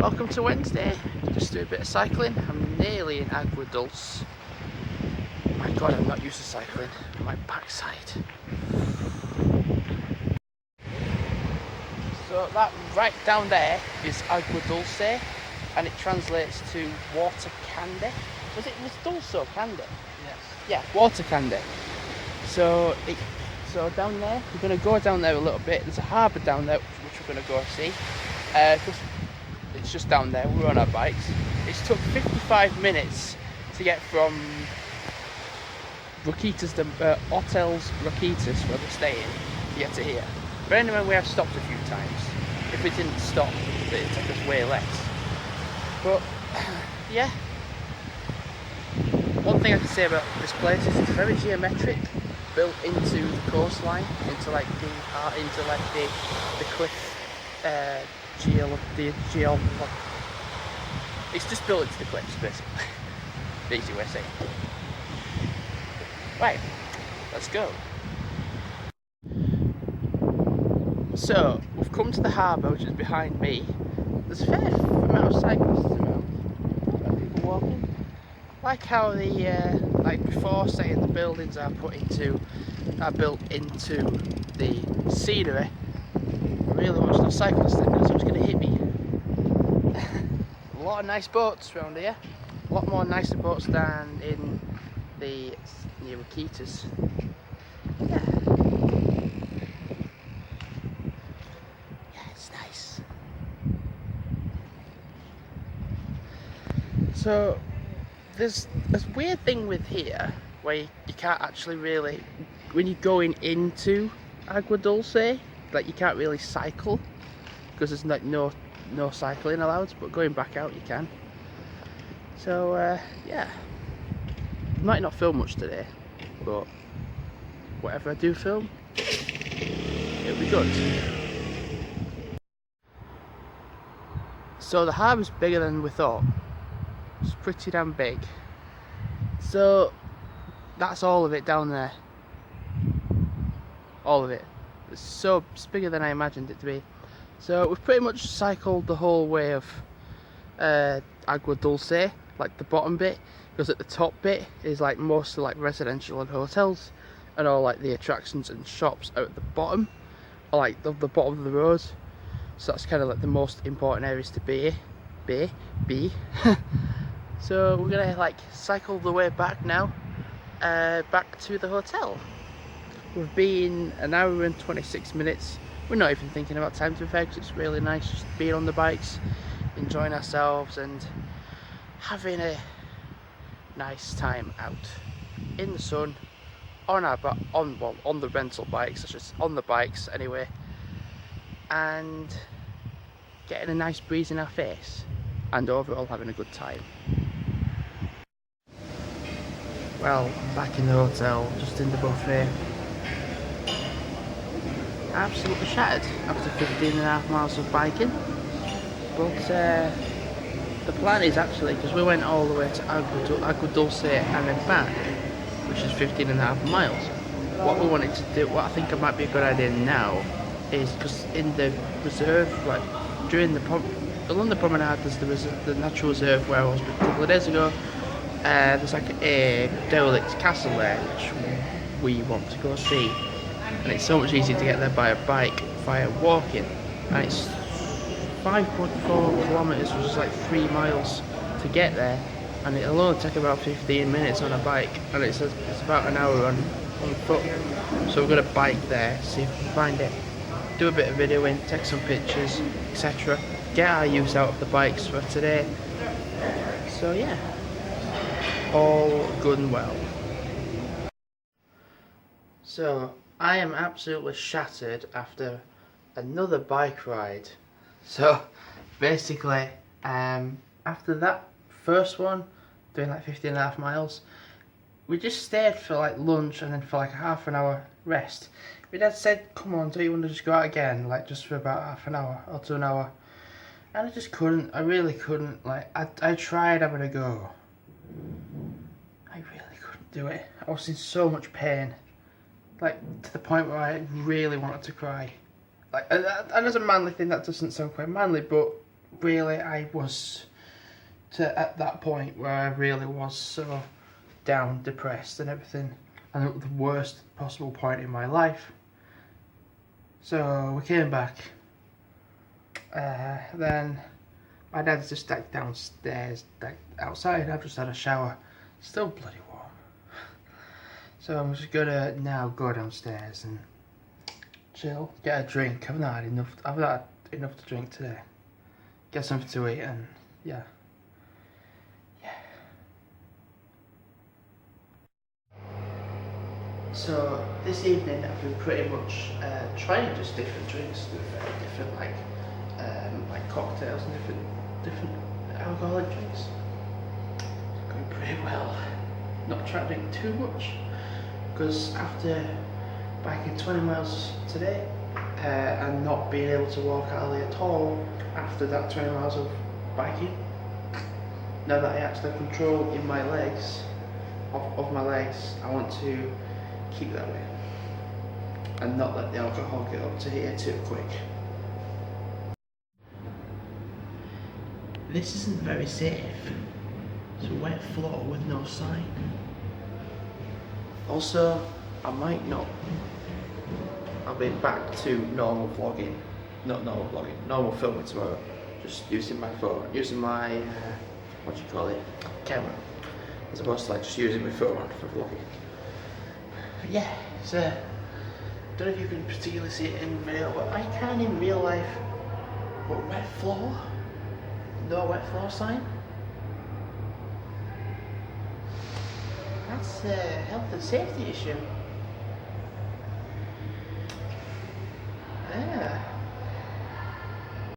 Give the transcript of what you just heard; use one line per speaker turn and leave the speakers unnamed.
Welcome to Wednesday. Just do a bit of cycling. I'm nearly in Aguadulce. My god, I'm not used to cycling. My backside. So that right down there is Aguadulce, and it translates to water candy. Was dulce candy?
Yes.
Yeah, water candy. So down there, we're going to go down there a little bit. There's a harbour down there which we're going to go see. It's just down there. We're on our bikes. It's took 55 minutes to get from Roquetas Hotels Roquetas, where we're staying, to get to here. But anyway, we have stopped a few times. If we didn't stop, it'd take us way less. But yeah, one thing I can say about this place is it's very geometric, built into the coastline, into the cliff. It's just built into the cliffs, basically. The easy way of saying it. Right, let's go. So, we've come to the harbour, which is behind me. There's a fair amount of cyclists around. A lot of people walking. Like how like before saying the buildings are built into the scenery. I really watch those cyclists then, because someone's going to hit me. A lot of nice boats around here. A lot more nicer boats than in the near Roquetas. Yeah. Yeah, it's nice. So there's a weird thing with here where you can't actually really, when you're going into Aguadulce, like you can't really cycle because there's like no cycling allowed, but going back out you can. So yeah, might not film much today, but whatever I do film, it'll be good. So the harbour's bigger than we thought. It's pretty damn big. So that's all of it down there. All of it. It's bigger than I imagined it to be. So we've pretty much cycled the whole way of Aguadulce, like the bottom bit, because at the top bit is like mostly like residential and hotels, and all like the attractions and shops out at the bottom, or like the bottom of the road. So that's kind of like the most important areas to be. So we're gonna like cycle the way back now, back to the hotel. We've been an hour and 26 minutes. We're not even thinking about time to be fair, because it's really nice just being on the bikes, enjoying ourselves and having a nice time out in the sun on the rental bikes, just on the bikes anyway, and getting a nice breeze in our face and overall having a good time. Well, back in the hotel, just in the buffet. Absolutely shattered after 15.5 miles of biking, but the plan is actually, because we went all the way to Aguadulce and then back, which is 15.5 miles. What we wanted to do, what I think it might be a good idea now, is because in the reserve, like during along the promenade, there's the natural reserve where I was a couple of days ago. There's like a derelict castle there which we want to go see. And it's so much easier to get there by a bike via walking, and it's 5.4 kilometres, which is like 3 miles to get there, and it'll only take about 15 minutes on a bike, and it's about an hour on foot. So we're going to bike there, see if we can find it, do a bit of videoing, take some pictures, etc. Get our use out of the bikes for today. So yeah, all good and well. So I am absolutely shattered after another bike ride. So basically, after that first one, doing like 15.5 miles, we just stayed for like lunch and then for like a half an hour rest. My dad said, come on, don't you want to just go out again, like just for about half an hour or to an hour? And I just couldn't, I really couldn't. Like I tried having a go. I really couldn't do it. I was in so much pain. Like, to the point where I really wanted to cry. Like, and as a manly thing, that doesn't sound quite manly, but really I was at that point where I really was so down, depressed and everything, and at the worst possible point in my life. So we came back. Then my dad's just like downstairs, like outside. I've just had a shower, still bloody warm. So I'm just gonna now go downstairs and chill, get a drink. I've not had enough. I've not had enough to drink today. Get something to eat and yeah. So this evening I've been pretty much trying just different drinks, different like cocktails and different alcoholic drinks. It's going pretty well. Not trying to drink too much because after biking 20 miles today and not being able to walk hardly at all after that 20 miles of biking, now that I actually have control in my legs, of my legs, I want to keep that way and not let the alcohol get up to here too quick. This isn't very safe. It's a wet floor with no sign. Also, I might not. I'll be back to normal vlogging. Not normal vlogging, normal filming tomorrow. Just using my phone, using my, what do you call it, camera. As opposed to like just using my phone for vlogging. Yeah, so don't know if you can particularly see it in video, but I can in real life. But wet floor? No wet floor sign? That's a health and safety issue. Yeah.